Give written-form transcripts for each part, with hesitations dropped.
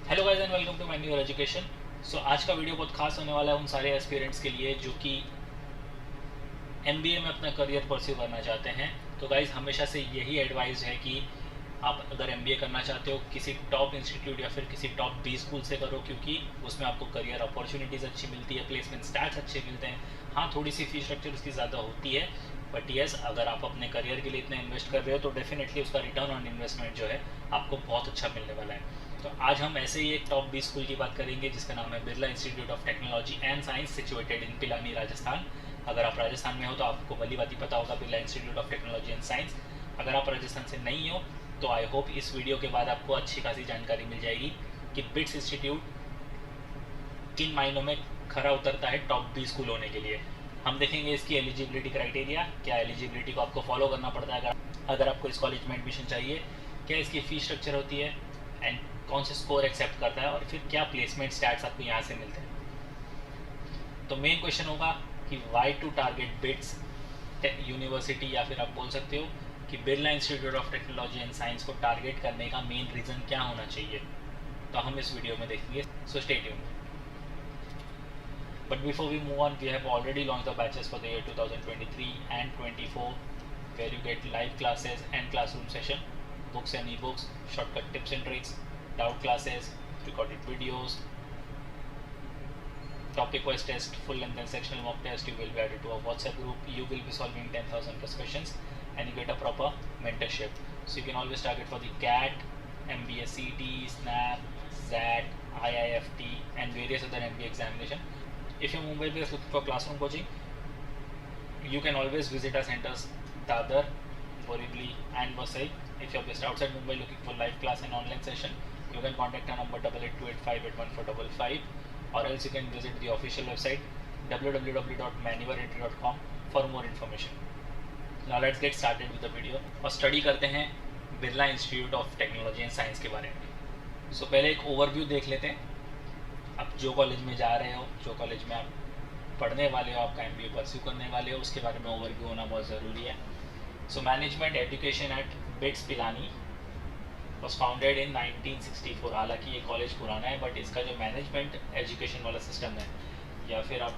Hello guys and welcome to manual education. So आज का video बहुत खास होने वाला है उन सारे एस्पिरेंट्स के लिए जो कि एमबीए में अपना करियर परस्यू करना चाहते हैं। तो गाइस हमेशा से यही एडवाइस है कि आप अगर एमबीए करना चाहते हो किसी टॉप इंस्टीट्यूट या फिर किसी टॉप 20 स्कूल से करो, क्योंकि उसमें आपको करियर अपॉर्चुनिटीज़ अच्छी मिलती है, प्लेसमेंट स्टैट्स अच्छे मिलते हैं। हाँ, थोड़ी सी फीस स्ट्रक्चर उसकी ज़्यादा होती है, बट यस अगर आप अपने करियर के लिए इतना इन्वेस्ट कर रहे हो तो डेफिनेटली उसका रिटर्न ऑन इन्वेस्टमेंट जो है आपको बहुत अच्छा मिलने वाला है। तो आज हम ऐसे ही एक टॉप 20 स्कूल की बात करेंगे जिसका नाम है Birla institute of technology and science, situated in Pilani, Rajasthan. अगर आप राजस्थान में हो तो आपको भली बात ही पता होगा Birla institute of technology and science. अगर आप राजस्थान से नहीं हो तो आई होप इस वीडियो के बाद आपको अच्छी खासी जानकारी मिल जाएगी कि बिट्स इंस्टीट्यूट किन मायनों में खरा उतरता है टॉप 20 स्कूल होने के लिए। हम देखेंगे इसकी एलिजिबिलिटी क्राइटेरिया, क्या एलिजिबिलिटी को आपको फॉलो करना पड़ता है अगर आपको इस कॉलेज में एडमिशन चाहिए, क्या इसकी फ़ीस स्ट्रक्चर होती है एंड कौन से स्कोर एक्सेप्ट करता है, और फिर क्या प्लेसमेंट स्टैट्स आपको यहाँ से मिलते हैं। तो मेन क्वेश्चन होगा कि why to target BITS university, या फिर आप बोल सकते हो कि Birla institute of technology and science को टारगेट करने का मेन रीज़न क्या होना चाहिए, तो हम इस वीडियो में देखेंगे। So stay tuned. But before we move on, we have already launched the batches for the year 2023 and 24, where you get live classes and classroom session, books and ebooks, shortcut tips and tricks, doubt classes, recorded videos, topic wise test, full length and sectional mock test. You will be added to a WhatsApp group. You will be solving 10,000 plus questions and you get a proper mentorship. So you can always target for the CAT, MBA CT, SNAP, ZAT, IIFT and various other MBA examination. If you're Mumbai based looking for classroom coaching, you can always visit our centers Dadar, Borivali and Vasai. If you're based outside Mumbai looking for live class and online session, you can contact our number 8828581455, or else you can visit the official website www.manualentry.com for more information. Now let's get started with the video और study करते हैं Birla institute of technology and science के बारे में। सो पहले एक overview देख लेते हैं। आप जो कॉलेज में जा रहे हो, जो कॉलेज में आप पढ़ने वाले हो, आपका एमबीए परस्यू करने वाले हो, उसके बारे में ओवरव्यू होना बहुत ज़रूरी है। So management education at BITS Pilani was founded in 1964। हालांकि ये कॉलेज पुराना है, बट इसका जो मैनेजमेंट एजुकेशन वाला सिस्टम है, या फिर आप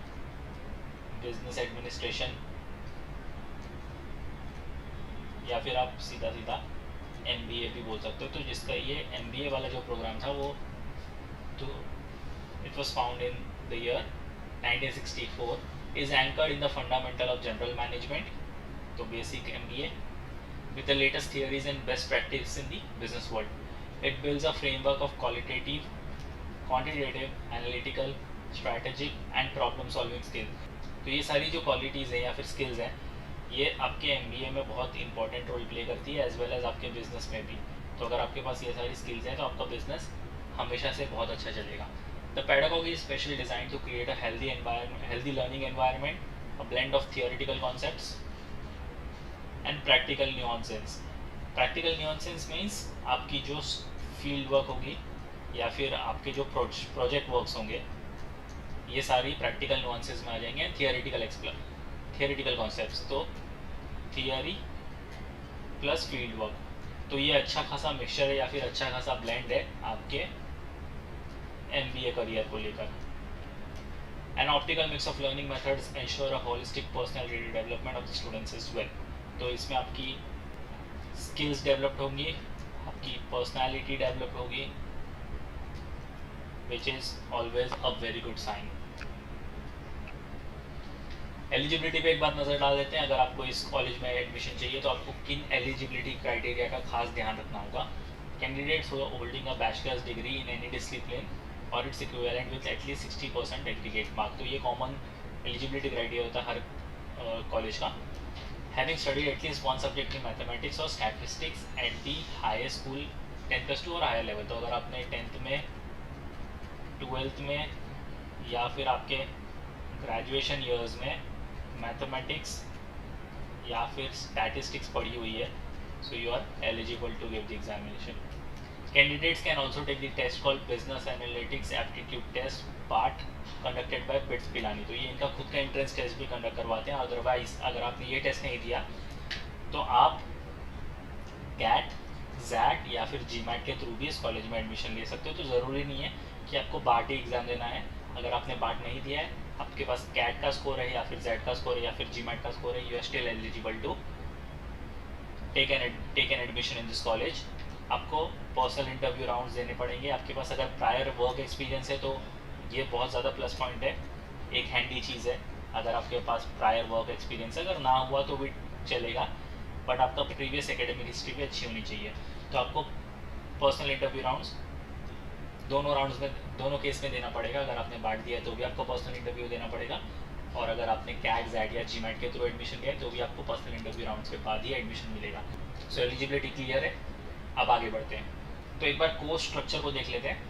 बिजनेस एडमिनिस्ट्रेशन, या फिर आप सीधा सीधा एमबीए भी बोल सकते हो, तो जिसका ये एमबीए वाला जो प्रोग्राम था वो तो it was found in the year 1964, is anchored in the fundamental of general management, so basic MBA, with the latest theories and best practice in the business world. It builds a framework of qualitative, quantitative, analytical, strategic and problem solving skills. तो ये सारी जो qualities हैं या फिर skills हैं, ये आपके एमबीए में बहुत इंपॉर्टेंट रोल प्ले करती है, एज वेल एज आपके बिजनेस में भी। तो अगर आपके पास ये सारी स्किल्स हैं तो आपका बिजनेस हमेशा से बहुत अच्छा चलेगा। The pedagogy is specially designed to create a healthy environment, healthy learning environment, a blend of theoretical concepts and practical nuances. Practical nuances means आपकी जो फील्ड वर्क होगी या फिर आपके जो प्रोजेक्ट वर्क्स होंगे, ये सारी प्रैक्टिकल nuances में आ जाएंगे। थियोरेटिकल कॉन्सेप्ट्स, तो थियोरी प्लस फील्ड वर्क, तो ये अच्छा खासा मिक्सचर है या फिर अच्छा खासा ब्लेंड है आपके MBA करियर को लेकर। An optical mix of learning methods ensure a holistic personality development of the students is well. तो इसमें आपकी स्किल्स डेवलप्ड होंगी, आपकी पर्सनैलिटी डेवलप होगी, which is always a very good sign. Eligibility पे एक बात नज़र डाल देते हैं। अगर आपको इस कॉलेज में एडमिशन चाहिए तो आपको किन एलिजिबिलिटी क्राइटेरिया का खास ध्यान रखना होगा। Candidates who are holding a bachelor's degree in any discipline और its equivalent with at least 60% aggregate mark, तो ये कॉमन एलिजिबिलिटी क्राइटेरिया होता है हर कॉलेज का। Having studied at least one subject in mathematics और statistics at the higher school 10+2 और higher level. तो अगर आपने 10th में, 12th में या फिर आपके ग्रेजुएशन ईयर्स में मैथमेटिक्स या फिर स्टैटिस्टिक्स पढ़ी हुई है, so you are eligible to give the examination. Candidates can also take the test called Business Analytics Aptitude Test part conducted by BITS Pilani. तो ये इनका खुद का एंट्रेंस टेस्ट भी कंडक्ट करवाते हैं। अदरवाइज अगर आपने ये टेस्ट नहीं दिया तो आप CAT, जैट या फिर जीमैट के थ्रू भी इस कॉलेज में एडमिशन ले सकते हो। तो ज़रूरी नहीं है कि आपको बाट ही एग्ज़ाम देना है। अगर आपने बाट नहीं दिया है, आपके पास कैट का स्कोर है या फिर जेड का स्कोर है या फिर जीमैट का स्कोर है, you are still eligible to take an admission in this college. आपको पर्सनल इंटरव्यू राउंड्स देने पड़ेंगे। आपके पास अगर प्रायर वर्क एक्सपीरियंस है तो ये बहुत ज़्यादा प्लस पॉइंट है, एक हैंडी चीज़ है अगर आपके पास प्रायर वर्क एक्सपीरियंस है। अगर ना हुआ तो भी चलेगा, बट आपका प्रीवियस एकेडमिक हिस्ट्री भी अच्छी होनी चाहिए। तो आपको पर्सनल इंटरव्यू राउंड्स दोनों केस में देना पड़ेगा। अगर आपने बांट दिया है तो भी आपको पर्सनल इंटरव्यू देना पड़ेगा, और अगर आपने कैट जैट या जीमैट के थ्रू एडमिशन लिया है तो भी आपको पर्सनल इंटरव्यू राउंड्स के बाद ही एडमिशन मिलेगा। सो एलिजिबिलिटी क्लियर है। अब आगे बढ़ते हैं, तो एक बार कोर्स स्ट्रक्चर को देख लेते हैं।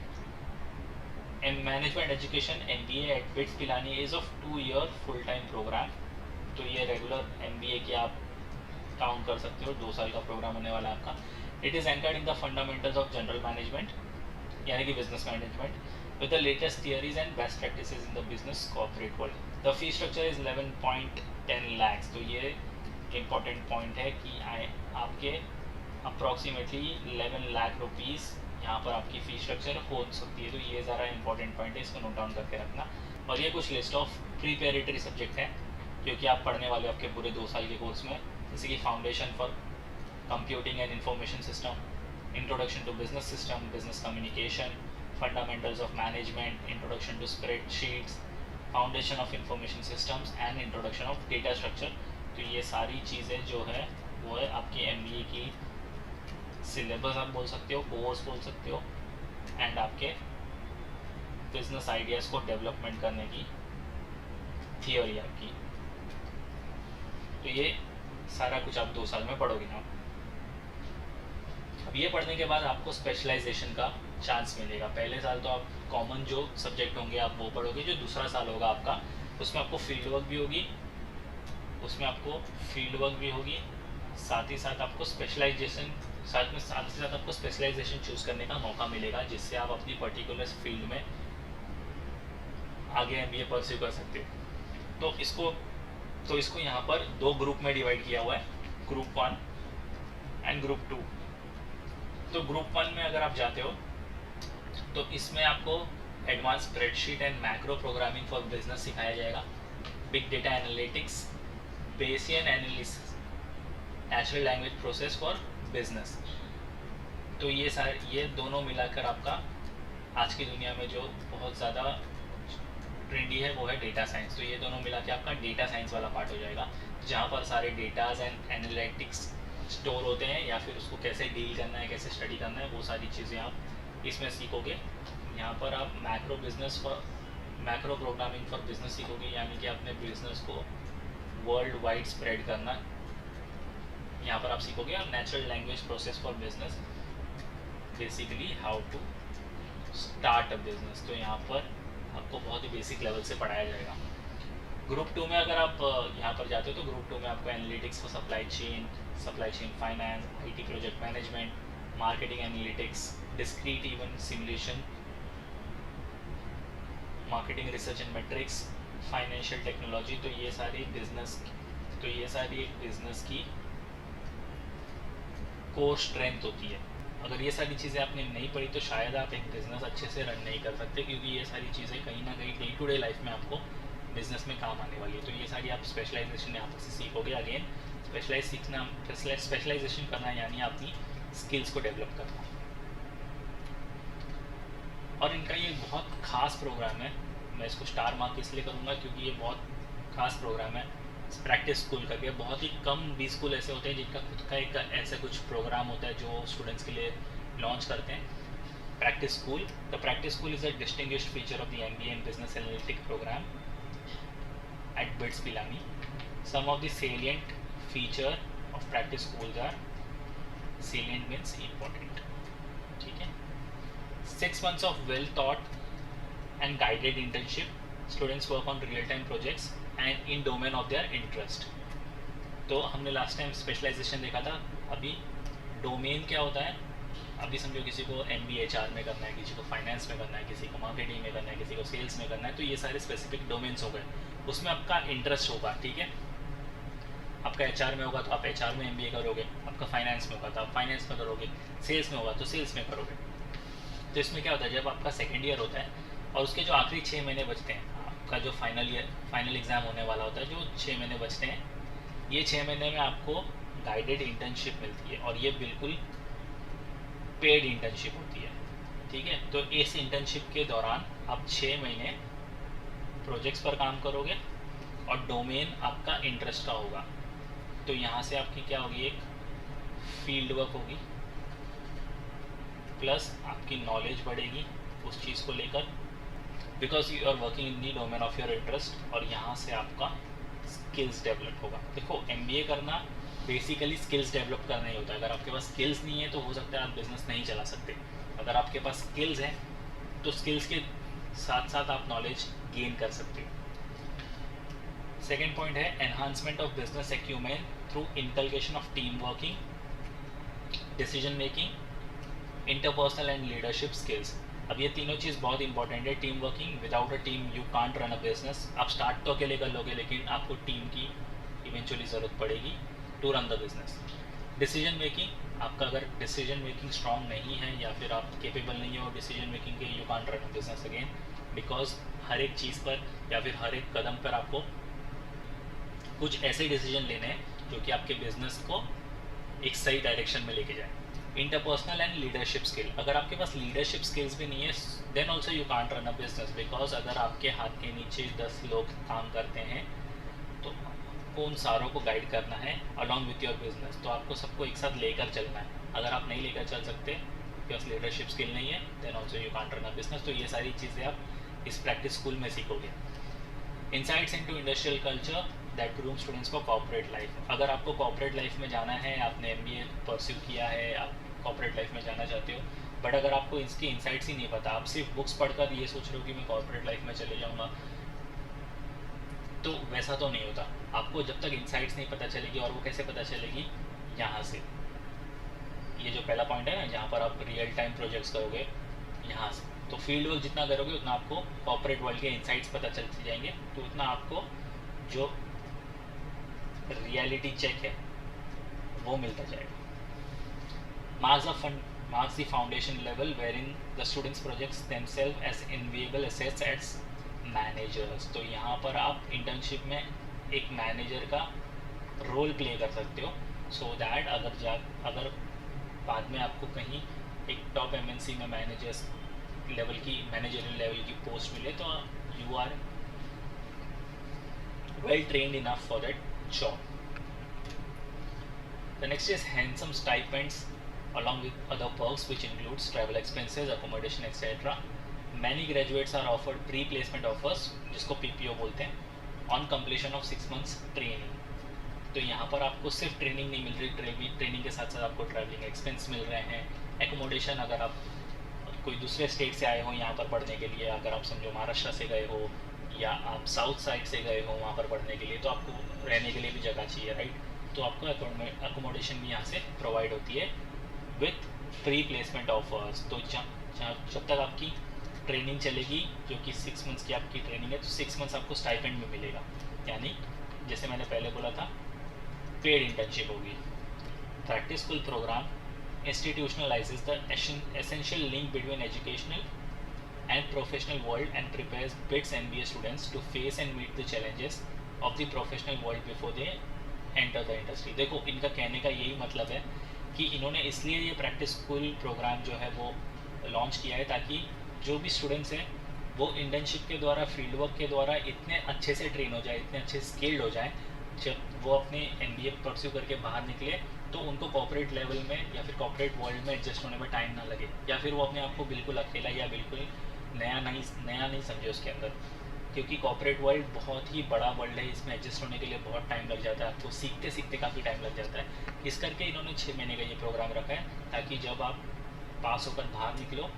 In management education MBA at BITS Pilani is of 2 year full time programme. तो ये रेगुलर MBA की आप काउंट कर सकते हो, 2 साल का प्रोग्राम होने वाला है आपका। It is anchored in the fundamentals of general management, यानी कि business management, with the latest theories and best practices in the business corporate world. The fee structure is 11.10 lakhs। तो ये इम्पॉर्टेंट पॉइंट है कि आपके अप्रॉक्सीमेटली 11 लाख रुपीज़ यहाँ पर आपकी फ़ी स्ट्रक्चर हो सकती है। तो ये ज़रा इंपॉर्टेंट पॉइंट है, इसको नोट डाउन करके रखना। और ये कुछ लिस्ट ऑफ प्रीपेरेटरी सब्जेक्ट हैं जो कि आप पढ़ने वाले हो आपके पूरे 2 साल के कोर्स में, जैसे कि foundation for computing and information system, introduction to business system, business communication, fundamentals of management, introduction to spreadsheets, foundation of information systems and introduction of data structure. तो ये सारी चीज़ें जो है वो है आपकी MBA की सिलेबस आप बोल सकते हो, कोर्स बोल सकते हो, एंड आपके बिजनेस आइडियाज़ को डेवलपमेंट करने की थियोरी आपकी। तो ये सारा कुछ आप 2 साल में पढ़ोगे ना। अब ये पढ़ने के बाद आपको स्पेशलाइजेशन का चांस मिलेगा। पहले साल तो आप कॉमन जो सब्जेक्ट होंगे आप वो पढ़ोगे, जो दूसरा साल होगा आपका उसमें आपको फील्ड वर्क भी होगी, साथ ही साथ आपको स्पेशलाइजेशन आपको स्पेशलाइजेशन चूज़ करने का मौका मिलेगा, जिससे आप अपनी पर्टिकुलर फील्ड में आगे MBA परस्यू कर सकते हो। तो इसको यहाँ पर 2 ग्रुप में डिवाइड किया हुआ है, ग्रुप 1 एंड ग्रुप 2। तो ग्रुप 1 में अगर आप जाते हो तो इसमें आपको advance spreadsheet and macro programming for business सिखाया जाएगा, big data analytics, Bayesian analysis, natural language process for business. तो ये दोनों मिलाकर आपका आज की दुनिया में जो बहुत ज़्यादा ट्रेंडी है वो है डेटा साइंस। तो ये दोनों मिला के आपका डेटा साइंस वाला पार्ट हो जाएगा, जहाँ पर सारे डेटाज एंड एनालिटिक्स स्टोर होते हैं, या फिर उसको कैसे डील करना है, कैसे स्टडी करना है, वो सारी चीज़ें आप इसमें सीखोगे। यहाँ पर आप मैक्रो प्रोग्रामिंग फॉर बिजनेस सीखोगे, यानी कि अपने बिजनेस को वर्ल्ड वाइड स्प्रेड करना यहाँ पर आप सीखोगे। और natural language process for business, basically how to start a business. तो यहाँ पर आपको बहुत ही बेसिक लेवल से पढ़ाया जाएगा। ग्रुप 2 में अगर आप यहाँ पर जाते हो तो ग्रुप 2 में आपको analytics for supply chain finance, IT project management, marketing analytics, discrete event simulation, marketing research and matrix, financial technology. तो ये सारी बिजनेस की कोर स्ट्रेंथ होती है। अगर ये सारी चीज़ें आपने नहीं पढ़ी तो शायद आप एक बिज़नेस अच्छे से रन नहीं कर सकते, क्योंकि ये सारी चीज़ें कहीं ना कहीं डे टू डे लाइफ में आपको बिज़नेस में काम आने वाली है। तो ये सारी आप स्पेशलाइजेशन यहाँ पर से सीखोगे। अगेन स्पेशलाइजेशन करना यानी अपनी स्किल्स को डेवलप करना। और इनका ये बहुत ख़ास प्रोग्राम है, मैं इसको स्टार मार्क इसलिए करूँगा क्योंकि ये बहुत ख़ास प्रोग्राम है। प्रैक्टिस स्कूल करके बहुत ही कम 20 स्कूल ऐसे होते हैं जिनका खुद का एक ऐसा कुछ प्रोग्राम होता है जो स्टूडेंट्स के लिए लॉन्च करते हैं। Practice school, the practice school is a distinguished feature of the MBA in Business Analytics program at BITS Pilani. Some of the salient feature of practice schools are, salient means important, ठीक है। 6 months of well thought and guided internship. Students work on real time projects and in domain of their interest. तो हमने last time specialisation देखा था, अभी domain क्या होता है। अभी समझो किसी को MBA HR में करना है, किसी को फाइनेंस में करना है, किसी को मार्केटिंग में करना है, किसी को सेल्स में करना है। तो ये सारे स्पेसिफिक डोमेन्स हो गए, उसमें आपका इंटरेस्ट होगा, ठीक है। आपका HR में होगा तो आप HR में MBA करोगे, आपका फाइनेंस में होगा तो आप फाइनेंस में करोगे, सेल्स में होगा तो सेल्स में करोगे। तो इसमें क्या होता है, जब आपका सेकेंड ईयर होता है और उसके जो आखिरी 6 महीने बचते हैं, आपका जो फाइनल एग्ज़ाम होने वाला होता है, जो 6 महीने बचते हैं, ये 6 महीने में आपको गाइडेड इंटर्नशिप मिलती है और ये बिल्कुल पेड इंटर्नशिप होती है, ठीक है। तो इस इंटर्नशिप के दौरान आप 6 महीने प्रोजेक्ट्स पर काम करोगे और डोमेन आपका इंटरेस्ट का होगा। तो यहाँ से आपकी क्या होगी, एक फील्ड वर्क होगी, प्लस आपकी नॉलेज बढ़ेगी उस चीज़ को लेकर, because you are working in the domain of your interest, और यहाँ से आपका स्किल्स डेवलप होगा। देखो MBA करना बेसिकली स्किल्स डेवलप करना ही होता है। अगर आपके पास स्किल्स नहीं है तो हो सकता है आप बिजनेस नहीं चला सकते। अगर आपके पास स्किल्स हैं तो स्किल्स के साथ साथ आप नॉलेज गेन कर सकते हो। सेकेंड पॉइंट है enhancement of business acumen through inculcation of team working, decision making, interpersonal and leadership skills. अब ये तीनों चीज़ बहुत इंपॉर्टेंट है। Team working, without a team you can't run a business. आप स्टार्ट तो अकेले कर लोगे लेकिन आपको टीम की इवेंचुअली ज़रूरत पड़ेगी to run the business. Decision making, आपका अगर डिसीजन मेकिंग स्ट्रांग नहीं है या फिर आप केपेबल नहीं हो डिसीजन मेकिंग के, you can't run a business again, because हर एक चीज़ पर या फिर हर एक कदम पर आपको कुछ ऐसे डिसीजन लेने हैं जो कि आपके बिजनेस को एक सही डायरेक्शन में लेके जाए। इंटरपर्सनल एंड लीडरशिप स्किल, अगर आपके पास लीडरशिप स्किल्स भी नहीं है then also you can't run a business, because अगर आपके हाथ के नीचे 10 लोग काम करते हैं तो आपको उन सारों को गाइड करना है अलॉन्ग विथ योर बिजनेस। तो आपको सबको एक साथ लेकर चलना है। अगर आप नहीं लेकर चल सकते, बिकॉज लीडरशिप स्किल नहीं है, then also you can't run a business. तो ये सारी चीज़ें आप इस प्रैक्टिस स्कूल में सीखोगे। Insights into industrial culture that groom students for corporate life, अगर आपको कॉर्पोरेट लाइफ में जाना है, आपने MBA परस्यू किया है, आप कॉर्पोरेट लाइफ में जाना चाहते हो, बट अगर आपको इसकी इंसाइट्स ही नहीं पता, आप सिर्फ बुक्स पढ़कर ये सोच रहे हो कि मैं कॉर्पोरेट लाइफ में चले जाऊँगा, तो वैसा तो नहीं होता। आपको जब तक इंसाइट्स नहीं पता चलेगी, और वो कैसे पता चलेगी, यहाँ से, ये जो पहला पॉइंट है ना, जहाँ पर आप रियल टाइम प्रोजेक्ट्स करोगे, यहाँ से तो फील्ड वर्क जितना करोगे उतना आपको कॉर्पोरेट वर्ल्ड के इंसाइट्स पता चलते जाएंगे, तो उतना आपको जो रियलिटी चेक है वो मिलता जाएगा। Marks the foundation level wearing the students projects themselves as enviable assets as managers. तो यहाँ पर आप इंटर्नशिप में एक मैनेजर का रोल प्ले कर सकते हो, सो दैट अगर बाद में आपको कहीं एक टॉप MNC में मैनेजरियल लेवल की पोस्ट मिले तो you are well trained enough for that job. The next is handsome stipends along with other perks which includes travel expenses, accommodation, etc. Many graduates are offered pre-placement offers, जिसको PPO बोलते हैं, on completion of 6 months training. तो यहाँ पर आपको सिर्फ training नहीं मिल रही, ट्रेनिंग के साथ साथ आपको ट्रैवलिंग एक्सपेंस मिल रहे हैं, एकोमोडेशन, अगर आप कोई दूसरे स्टेट से आए हो यहाँ पर पढ़ने के लिए, अगर आप समझो महाराष्ट्र से गए हो या आप साउथ साइड से गए हो वहाँ पर पढ़ने के लिए, तो आपको रहने के लिए भी जगह चाहिए, राइट। तो आपको अकोमोडेशन भी यहाँ से प्रोवाइड होती है विथ प्री प्लेसमेंट ऑफर्स। तो जब तक आपकी ट्रेनिंग चलेगी, जो कि 6 मंथ्स की आपकी ट्रेनिंग है, तो 6 मंथ्स आपको स्टाइपेंड भी मिलेगा, यानी जैसे मैंने पहले बोला था पेड इंटर्नशिप होगी। Practice school programme institutionalizes the essential link between educational and professional world and prepares BITS MBA students to face and meet the challenges of the professional world before they enter the industry। देखो इनका कहने का यही मतलब है कि इन्होंने इसलिए ये प्रैक्टिस स्कूल प्रोग्राम जो है वो लॉन्च किया है ताकि जो भी स्टूडेंट्स हैं वो इंटर्नशिप के द्वारा, फील्ड वर्क के द्वारा इतने अच्छे से ट्रेन हो जाए, इतने अच्छे स्किल्ड हो जाए, जब वो अपने MBA परस्यू करके बाहर निकले तो उनको कॉर्पोरेट लेवल में या फिर कॉर्पोरेट वर्ल्ड में एडजस्ट होने में टाइम ना लगे, या फिर वो अपने आप को बिल्कुल अकेला या बिल्कुल नया नहीं समझे उसके अंदर, क्योंकि कॉर्पोरेट वर्ल्ड बहुत ही बड़ा वर्ल्ड है, इसमें एडजस्ट होने के लिए बहुत टाइम लग जाता है, आपको सीखते सीखते काफ़ी टाइम लग जाता है। इस करके इन्होंने 6 महीने का ये प्रोग्राम रखा है ताकि जब आप पास होकर बाहर निकलो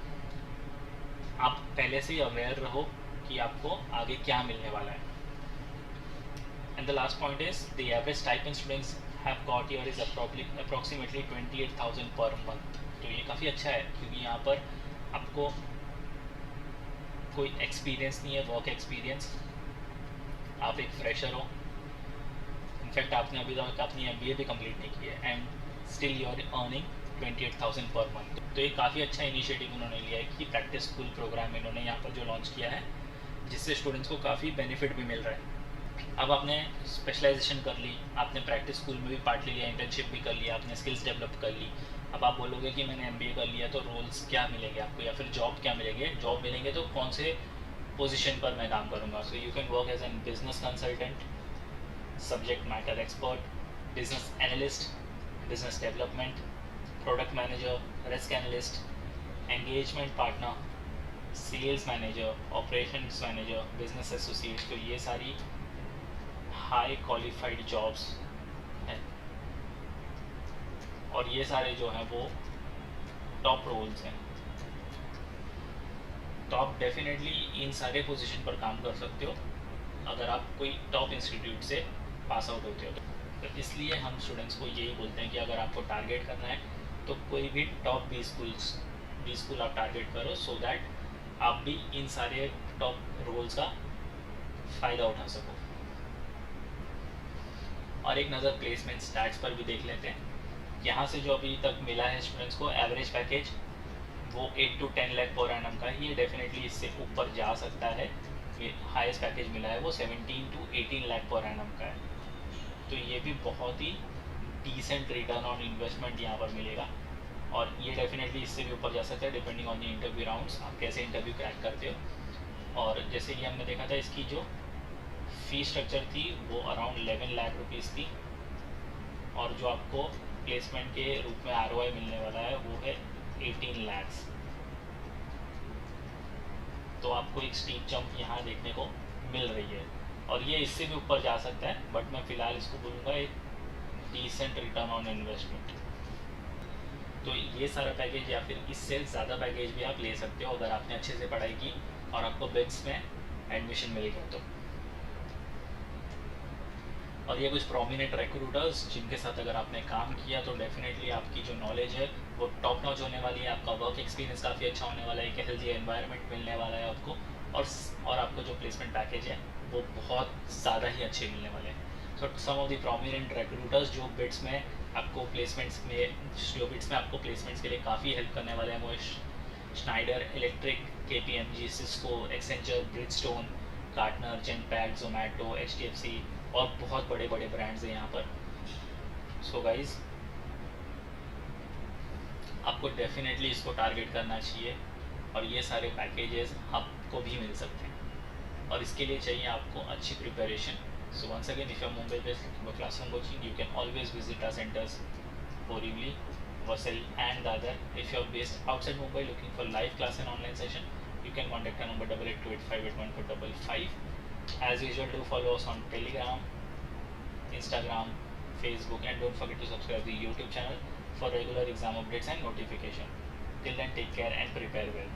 आप पहले से ही अवेयर रहो कि आपको आगे क्या मिलने वाला है। And the last point is the average stipend students have got here is approximately 28,000 per month। तो ये काफ़ी अच्छा है क्योंकि यहाँ पर आपको कोई एक्सपीरियंस नहीं है, वर्क एक्सपीरियंस, आप एक फ्रेशर हो, इनफैक्ट आपने अभी तक अपनी MBA भी कंप्लीट नहीं की है and still you are earning 28,000 per month. तो ये काफ़ी अच्छा इनिशिएटिव उन्होंने लिया है कि प्रैक्टिस स्कूल प्रोग्राम इन्होंने यहाँ पर जो लॉन्च किया है, जिससे स्टूडेंट्स को काफ़ी बेनिफिट भी मिल रहा है। अब आपने स्पेशलाइजेशन कर ली, आपने प्रैक्टिस स्कूल में भी पार्ट ले लिया, इंटर्नशिप भी कर लिया, आपने स्किल्स डेवलप कर ली। अब आप बोलोगे कि मैंने MBA कर लिया तो रोल्स क्या मिलेंगे आपको या फिर जॉब क्या मिलेंगे, जॉब मिलेंगे तो कौन से पोजीशन पर मैं काम करूँगा। So you can work as an business consultant, subject matter expert, business analyst, business development, product manager, risk analyst, engagement partner, sales manager, operations manager, business associate. तो ये सारी हाई क्वालिफाइड जॉब्स हैं और ये सारे जो हैं वो टॉप रोल्स हैं। तो आप डेफिनेटली इन सारे पोजीशन पर काम कर सकते हो अगर आप कोई टॉप इंस्टीट्यूट से पास आउट होते हो। तो इसलिए हम स्टूडेंट्स को यही बोलते हैं कि अगर आपको टारगेट करना है तो कोई भी टॉप 20 स्कूल आप टारगेट करो, सो दैट आप भी इन सारे टॉप रोल्स का फ़ायदा उठा सको। और एक नज़र प्लेसमेंट स्टैट्स पर भी देख लेते हैं। यहाँ से जो अभी तक मिला है स्टूडेंट्स को एवरेज पैकेज वो 8 to 10 लाख पर एनम का ही है। डेफिनेटली इससे ऊपर जा सकता है। ये हाईएस्ट पैकेज मिला है वो 17 to 18 लाख पर एनम का है। तो ये भी बहुत ही डिसेंट रिटर्न ऑन इन्वेस्टमेंट यहाँ पर मिलेगा और ये डेफिनेटली इससे भी ऊपर जा सकता है depending on the interview rounds, आप कैसे इंटरव्यू क्रैक करते हो। और जैसे कि हमने देखा था इसकी जो फी स्ट्रक्चर थी वो अराउंड 11 लाख रुपीज़ थी और जो आपको प्लेसमेंट के रूप में ROI मिलने वाला है वो है 18 lakhs। तो आपको एक स्टीप जंप यहाँ देखने को मिल रही है और ये इससे भी ऊपर जा सकता है, बट मैं फ़िलहाल इसको बोलूँगा एक डिसेंट रिटर्न ऑन इन्वेस्टमेंट। तो ये सारा पैकेज या फिर इससे ज़्यादा पैकेज भी आप ले सकते हो अगर आपने अच्छे से पढ़ाई की और आपको बिट्स में एडमिशन मिल गया तो। और ये कुछ प्रोमिनेंट रिक्रूटर्स जिनके साथ अगर आपने काम किया तो डेफिनेटली आपकी जो नॉलेज है वो टॉप नॉच होने वाली है, आपका वर्क एक्सपीरियंस काफ़ी अच्छा होने वाला है, एक हेल्दी एनवायरनमेंट मिलने वाला है आपको और आपको जो प्लेसमेंट पैकेज है वो बहुत ज़्यादा ही अच्छे मिलने वाले हैं। सो सम ऑफ द प्रोमिनेंट रिक्रूटर्स जो बिट्स में आपको प्लेसमेंट्स के लिए काफ़ी हेल्प करने वाले हैं वो Snyder electric, KPMG, Cisco, Accenture, Bridgestone, Gartner, Genpact, Zomato, HDFC और बहुत बड़े बड़े ब्रांड्स हैं यहाँ पर। सो गाइज आपको डेफिनेटली इसको टारगेट करना चाहिए और ये सारे पैकेजेस आपको भी मिल सकते हैं और इसके लिए चाहिए आपको अच्छी preparation. So once again if you are Mumbai based looking for classroom coaching, you can always visit our centers Borivali, Vasai and Dadar. If you are based outside Mumbai looking for live class and online session, you can contact our number 8828581455. As usual, do follow us on Telegram, Instagram, Facebook, and don't forget to subscribe the YouTube channel for regular exam updates and notification. Till then, take care and prepare well.